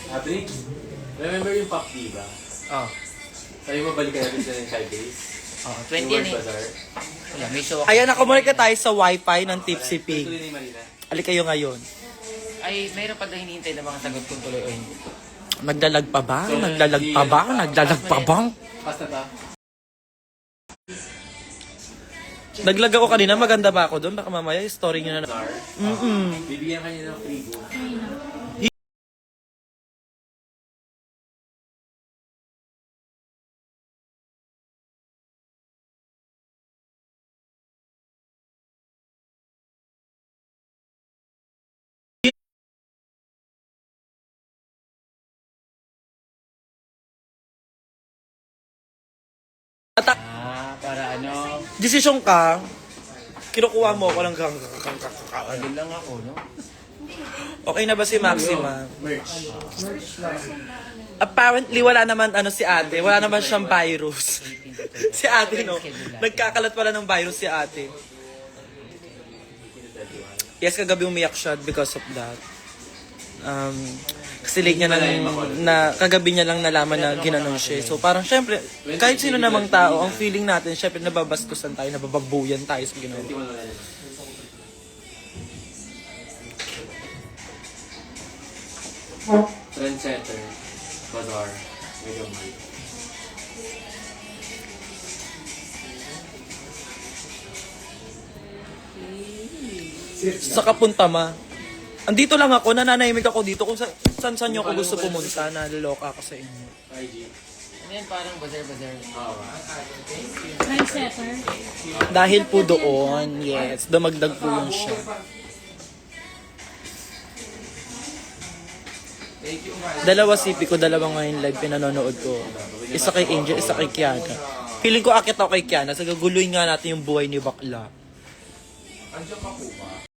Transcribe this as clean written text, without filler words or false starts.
Abri, remember yung Pop Diva? Oh. Sabi mo balikan natin sa 5 days? Oh, Yung 20 yan World eh. Bazaar? Wala, may show ako. Ayan, nakumulika tayo sa wifi ng Tipsy Pig. Tuloy ni Marina. Ali kayo ngayon. Ay, mayroon pa daw hinihintay na mga sagot kung tuloy o hindi. Naglalag pa ba? Naglalag pa ba? Naglalag pa bang? Basta ba? Naglag ako kanina, maganda ba ako doon? Baka mamaya, story nyo na. Bazaar? Bibigyan ka niya ng free book. Para ano, Desisyon ka, kinukuha mo ako lang pagod lang ako, no? Okay na ba si Maxima? Merch. Apparently, wala naman si ate. Wala naman siyang virus. Si ate, no? Nagkakalat pala ng virus si ate. Yes, kagabi umiyak siya because of that. Kasi late niya na kagabi niya lang nalaman na ginanon siya. So parang syempre, kahit sino namang tao, ang feeling natin, syempre nababastusan tayo, nabababuyan tayo sa ginawa. Trendsetter. Bazaar. Medyo mali. Sa kapunta ma. Andito lang ako, nananahimik ako dito kung saan nyo ako gusto pumunta, naloloka ako sa inyo. IG. Ano yan, parang bazar-bazar. Trendsetter. Dahil po doon, yes, dumagdag po yun siya. Dalawa sipi ko, dalawa ngayon live pinanonood ko. Isa kay Angel, isa kay Kiana. Feeling ko akit ako kay Kiana, sa gaguluhin nga natin yung buhay ni Bakla.